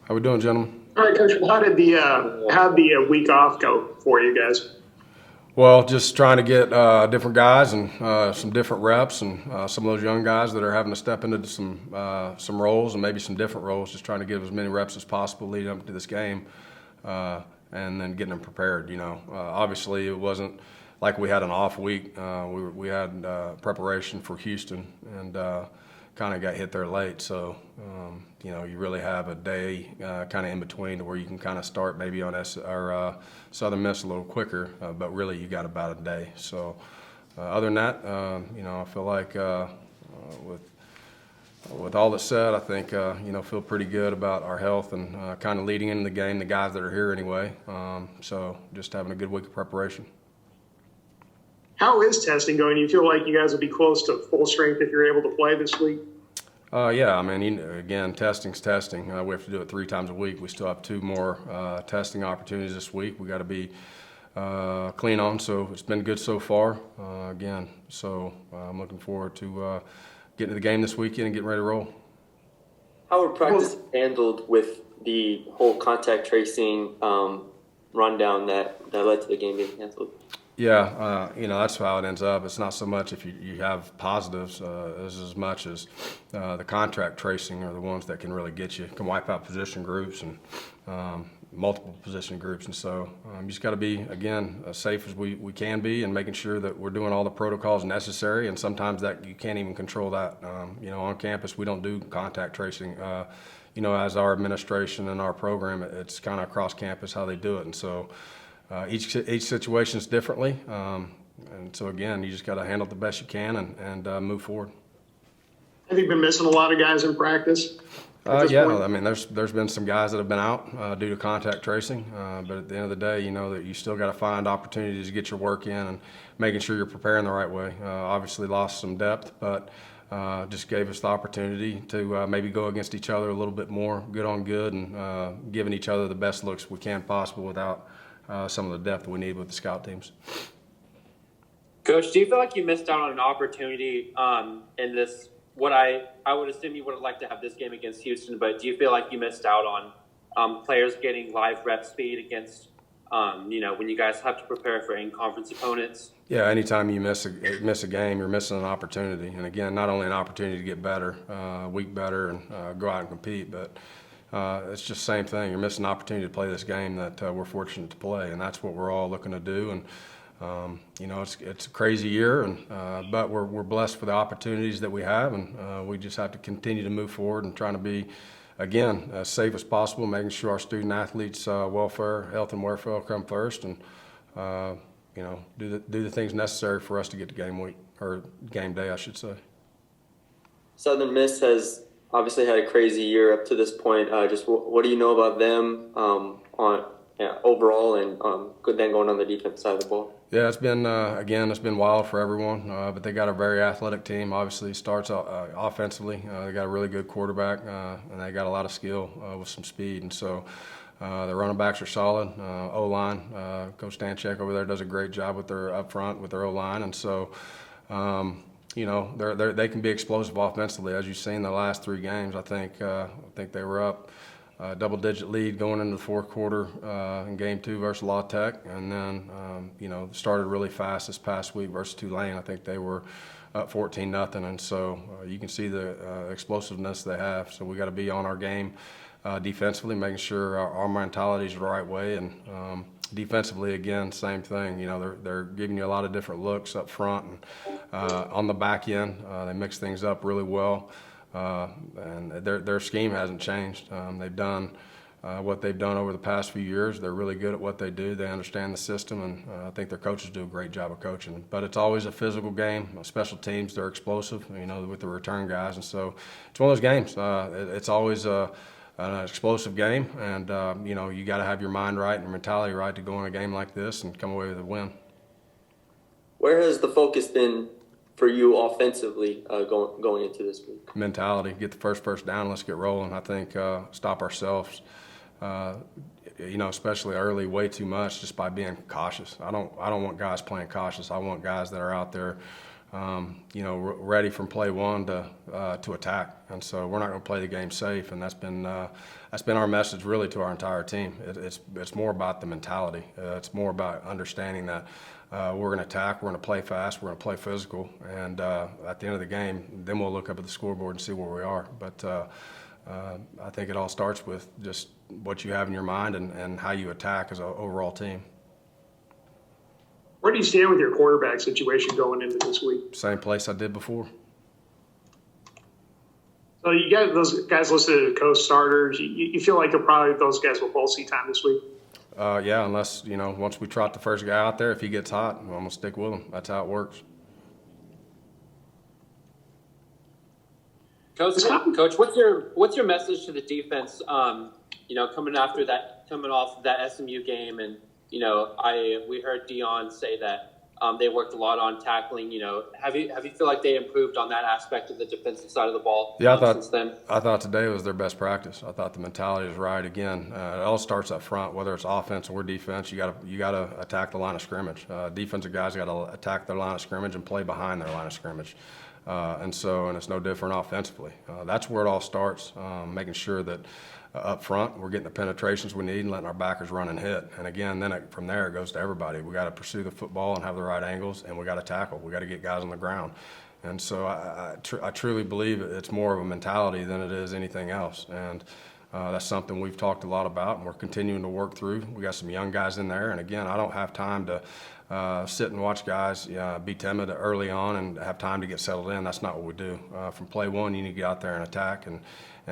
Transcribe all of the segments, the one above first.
How we doing, gentlemen? All right, Coach. Well, how the week off go for you guys? Well, just trying to get different guys and some different reps, and some of those young guys that are having to step into some roles and maybe some different roles. Just trying to give as many reps as possible leading up to this game, and then getting them prepared. Obviously it wasn't like we had an off week. We had preparation for Houston, and kind of got hit there late. So you really have a day kind of in between to where you can kind of start maybe on Southern Miss a little quicker, but really you got about a day. So other than that, I feel like with all that's said, I think feel pretty good about our health and kind of leading into the game. The guys that are here anyway. So just having a good week of preparation. How is testing going? You feel like you guys will be close to full strength if you're able to play this week? Yeah, I mean, again, testing's testing. We have to do it 3 times a week. We still have 2 more testing opportunities this week. We got to be clean on, so it's been good so far. Again, so I'm looking forward to getting to the game this weekend and getting ready to roll. How were practice handled with the whole contact tracing rundown that led to the game being canceled? Yeah, that's how it ends up. It's not so much if you have positives as much as the contract tracing are the ones that can really get you, can wipe out position groups and multiple position groups. And so you just got to be, again, as safe as we can be and making sure that we're doing all the protocols necessary. And sometimes that you can't even control that. On campus, we don't do contact tracing. As our administration and our program, it's kind of across campus how they do it. And so each situation is differently, and so again, you just got to handle it the best you can and move forward. Have you been missing a lot of guys in practice? Yeah, I mean, there's been some guys that have been out due to contact tracing, but at the end of the day, you know that you still got to find opportunities to get your work in and making sure you're preparing the right way. Obviously, lost some depth, but just gave us the opportunity to maybe go against each other a little bit more, good on good, and giving each other the best looks we can possible without some of the depth we need with the scout teams. Coach, do you feel like you missed out on an opportunity in this? What I would assume you would have liked to have this game against Houston, but do you feel like you missed out on players getting live rep speed against, when you guys have to prepare for in-conference opponents? Yeah, anytime you miss a game, you're missing an opportunity. And again, not only an opportunity to get better, week better, and go out and compete, but it's just the same thing. You're missing an opportunity to play this game that we're fortunate to play, and that's what we're all looking to do. And it's a crazy year, but we're blessed for the opportunities that we have, and we just have to continue to move forward and trying to be, again, as safe as possible, making sure our student athletes' welfare, health, and welfare come first, and do the things necessary for us to get to game week or game day, I should say. Southern Miss has obviously had a crazy year up to this point. Just what do you know about them overall, and then going on the defense side of the ball? Yeah, it's been wild for everyone, but they got a very athletic team. Obviously, it starts offensively. They got a really good quarterback, and they got a lot of skill with some speed. And so the running backs are solid. O-line, Coach Stanchek over there does a great job with their up front with their O-line. And so, they can be explosive offensively. As you've seen the last 3 games, I think they were up double-digit lead going into the fourth quarter in Game 2 versus La Tech, and then started really fast this past week versus Tulane. I think they were up 14-0, and so you can see the explosiveness they have. So we got to be on our game defensively, making sure our mentality is the right way, and defensively, again, same thing. They're giving you a lot of different looks up front and on the back end. They mix things up really well. And their scheme hasn't changed. They've done what they've done over the past few years. They're really good at what they do. They understand the system, and I think their coaches do a great job of coaching. But it's always a physical game. Special teams, they're explosive, with the return guys. And so it's one of those games. It's always an explosive game, and, you got to have your mind right and your mentality right to go in a game like this and come away with a win. Where has the focus been for you offensively going into this week? Mentality, get the first down, let's get rolling. I think stop ourselves, especially early, way too much just by being cautious. I don't want guys playing cautious. I want guys that are out there ready from play one to attack. And so we're not going to play the game safe, and that's been our message really to our entire team. It's more about the mentality. It's more about understanding that we're going to attack, we're going to play fast, we're going to play physical, and at the end of the game, then we'll look up at the scoreboard and see where we are. But I think it all starts with just what you have in your mind and how you attack as an overall team. Where do you stand with your quarterback situation going into this week? Same place I did before. So you got those guys listed as co-starters. You feel like those guys will both see time this week? Yeah, unless, once we trot the first guy out there, if he gets hot, I'm going to stick with him. That's how it works. Coach, what's your message to the defense? Coming off that SMU game, and we heard Dion say that they worked a lot on tackling. Have you feel like they improved on that aspect of the defensive side of the ball? Yeah, since then. I thought today was their best practice. I thought the mentality was right. Again, it all starts up front, whether it's offense or defense. You got to attack the line of scrimmage. Defensive guys got to attack their line of scrimmage and play behind their line of scrimmage. And it's no different offensively. That's where it all starts, making sure that up front we're getting the penetrations we need and letting our backers run and hit. And again, then from there it goes to everybody. We got to pursue the football and have the right angles, and we got to tackle. We got to get guys on the ground. And so I truly believe it's more of a mentality than it is anything else. And that's something we've talked a lot about, and we're continuing to work through. We got some young guys in there, and again, I don't have time to sit and watch guys be timid early on and have time to get settled in. That's not what we do. From play one, you need to get out there and attack and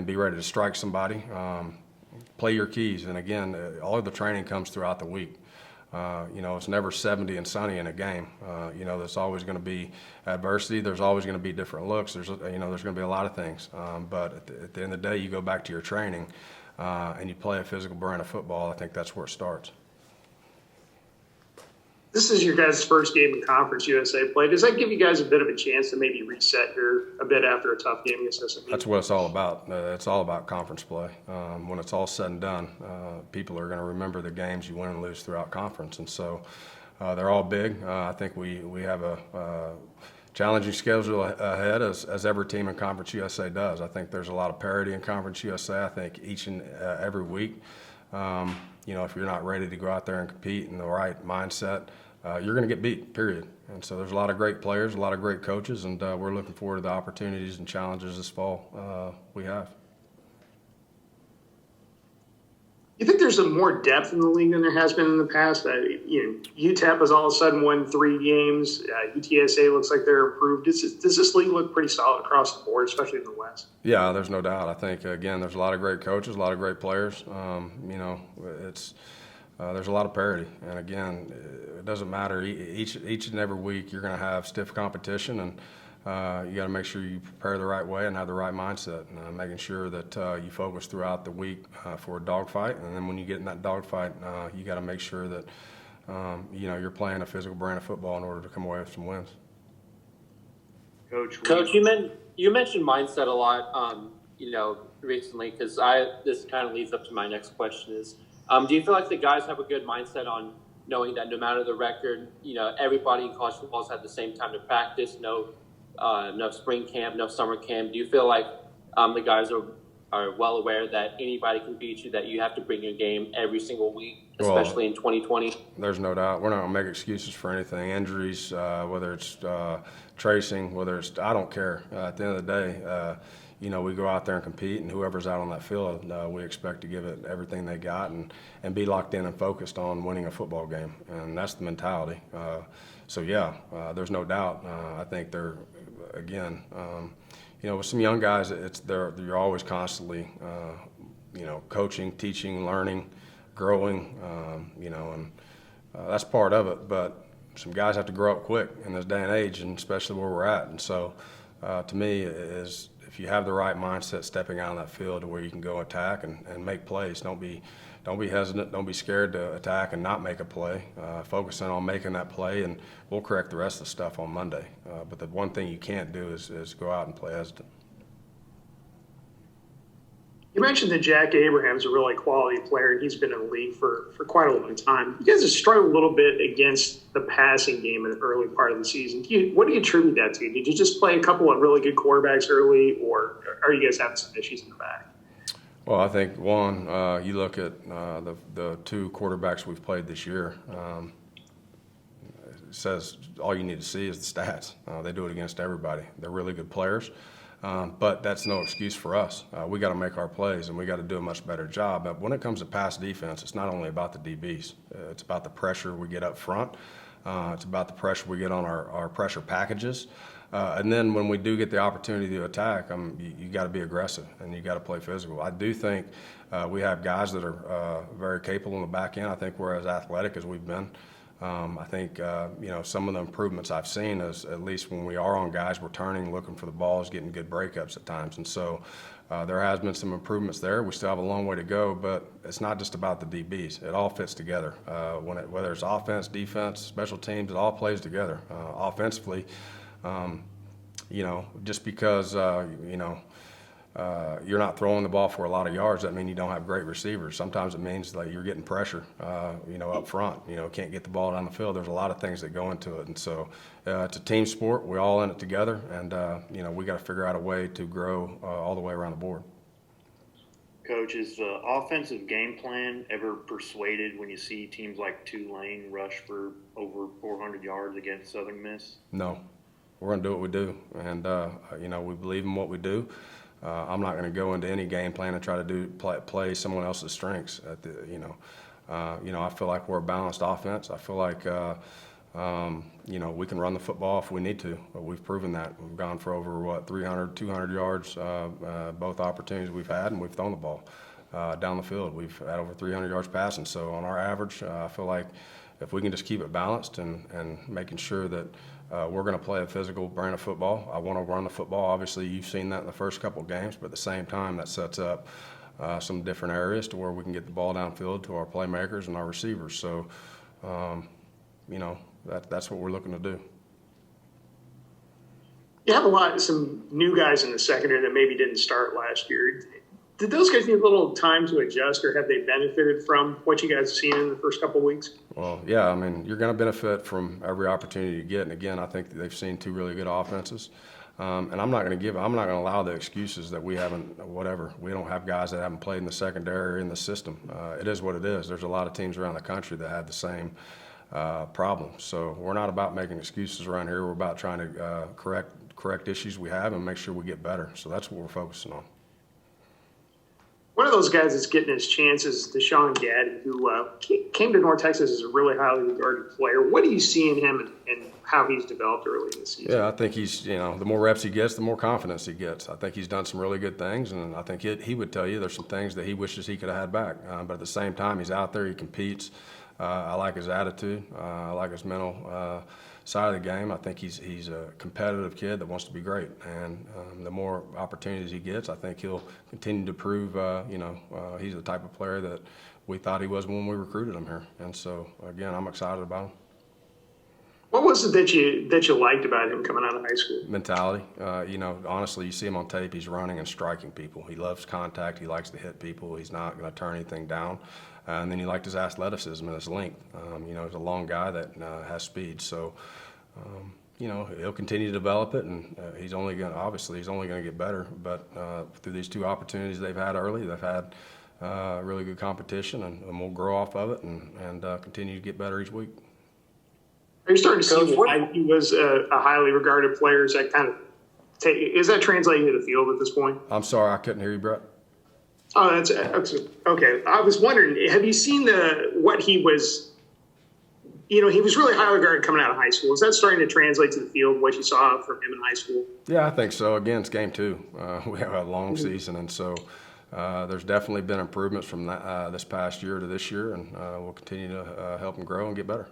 be ready to strike somebody. Play your keys, and again, all of the training comes throughout the week. It's never 70 and sunny in a game. There's always going to be adversity. There's always going to be different looks. There's going to be a lot of things. But at the end of the day, you go back to your training and you play a physical brand of football. I think that's where it starts. This is your guys' first game in Conference USA play. Does that give you guys a bit of a chance to maybe reset here a bit after a tough game against SMU? That's what it's all about. It's all about conference play. When it's all said and done, people are going to remember the games you win and lose throughout conference. And so they're all big. I think we have a challenging schedule ahead as every team in Conference USA does. I think there's a lot of parity in Conference USA. I think each and every week, if you're not ready to go out there and compete in the right mindset, you're going to get beat, period. And so there's a lot of great players, a lot of great coaches, and we're looking forward to the opportunities and challenges this fall we have. You think there's some more depth in the league than there has been in the past? UTEP has all of a sudden won 3 games. UTSA looks like they're improved. Does this league look pretty solid across the board, especially in the West? Yeah, there's no doubt. I think, again, there's a lot of great coaches, a lot of great players. There's a lot of parity. And, again, it doesn't matter. Each and every week you're going to have stiff competition, and you got to make sure you prepare the right way and have the right mindset, and making sure that you focus throughout the week for a dogfight. And then when you get in that dogfight, you got to make sure that you're playing a physical brand of football in order to come away with some wins. Coach, you mentioned mindset a lot, recently, because this kind of leads up to my next question is, do you feel like the guys have a good mindset on knowing that no matter the record, everybody in college football has had the same time to practice, no spring camp, no summer camp? Do you feel like the guys are well aware that anybody can beat you, that you have to bring your game every single week, especially in 2020? There's no doubt. We're not going to make excuses for anything. Injuries, whether it's tracing, I don't care. At the end of the day, we go out there and compete, and whoever's out on that field, we expect to give it everything they got and be locked in and focused on winning a football game. And that's the mentality. There's no doubt. I think they're, again, with some young guys, you're always constantly, coaching, teaching, learning, growing, and that's part of it. But some guys have to grow up quick in this day and age, and especially where we're at. And so, to me, is if you have the right mindset stepping out on that field to where you can go attack and make plays, don't be hesitant, don't be scared to attack and not make a play. Focusing on making that play, and we'll correct the rest of the stuff on Monday. But the one thing you can't do is go out and play hesitant. You mentioned that Jack Abraham's a really quality player, and he's been in the league for quite a long time. You guys have struggled a little bit against the passing game in the early part of the season. What do you attribute that to? Did you just play a couple of really good quarterbacks early, or are you guys having some issues in the back? Well, I think, one, you look at the two quarterbacks we've played this year, it says all you need to see is the stats. They do it against everybody. They're really good players. But that's no excuse for us. We got to make our plays, and we got to do a much better job. But when it comes to pass defense, it's not only about the DBs. It's about the pressure we get up front. It's about the pressure we get on our pressure packages. And then when we do get the opportunity to attack, you got to be aggressive, and you got to play physical. I do think we have guys that are very capable in the back end. I think we're as athletic as we've been. I think, some of the improvements I've seen is, at least when we are on guys, we're turning, looking for the balls, getting good breakups at times. And so there has been some improvements there. We still have a long way to go, but it's not just about the DBs. It all fits together. Whether it's offense, defense, special teams, it all plays together. Offensively, just because, you're not throwing the ball for a lot of yards, that means you don't have great receivers. Sometimes it means that you're getting pressure, up front. Can't get the ball down the field. There's a lot of things that go into it. And so it's a team sport. We're all in it together. And, we got to figure out a way to grow all the way around the board. Coach, is the offensive game plan ever persuaded when you see teams like Tulane rush for over 400 yards against Southern Miss? No. We're going to do what we do. And, we believe in what we do. I'm not going to go into any game plan and try to play someone else's strengths. I feel like we're a balanced offense. I feel like, we can run the football if we need to. We've proven that. We've gone for over, 300, 200 yards, both opportunities we've had, and we've thrown the ball down the field. We've had over 300 yards passing. So on our average, I feel like if we can just keep it balanced and making sure that we're going to play a physical brand of football. I want to run the football. Obviously, you've seen that in the first couple of games, but at the same time, that sets up some different areas to where we can get the ball downfield to our playmakers and our receivers. So, that's what we're looking to do. You have some new guys in the secondary that maybe didn't start last year. Did those guys need a little time to adjust, or have they benefited from what you guys have seen in the first couple of weeks? Well, yeah, you're going to benefit from every opportunity you get. And again, I think they've seen two really good offenses. And I'm not going to allow the excuses that we don't have guys that haven't played in the secondary or in the system. It is what it is. There's a lot of teams around the country that have the same problem. So we're not about making excuses around here. We're about trying to correct issues we have and make sure we get better. So that's what we're focusing on. One of those guys that's getting his chances is Deshaun Gaddy, who came to North Texas as a really highly regarded player. What do you see in him and how he's developed early in the season? Yeah, I think he's, the more reps he gets, the more confidence he gets. I think he's done some really good things, and I think he would tell you there's some things that he wishes he could have had back. But at the same time, he's out there, he competes. I like his attitude. I like his mental side of the game. I think he's a competitive kid that wants to be great, and the more opportunities he gets, I think he'll continue to prove. He's the type of player that we thought he was when we recruited him here, and so again, I'm excited about him. What was it that you liked about him coming out of high school? Mentality. Honestly, you see him on tape. He's running and striking people. He loves contact. He likes to hit people. He's not going to turn anything down. And then he liked his athleticism and his length. He's a long guy that has speed. So, he'll continue to develop it, and he's only going to get better. But through these two opportunities they've had early, they've had really good competition, and we'll grow off of it and continue to get better each week. Are you starting to see why he was a highly regarded player? Is that is that translating to the field at this point? I'm sorry, I couldn't hear you, Brett. Oh, that's okay. I was wondering, have you seen what he was? He was really highly regarded coming out of high school. Is that starting to translate to the field? What you saw from him in high school? Yeah, I think so. Again, it's game 2. We have a long season, and so there's definitely been improvements from this past year to this year, and we'll continue to help him grow and get better.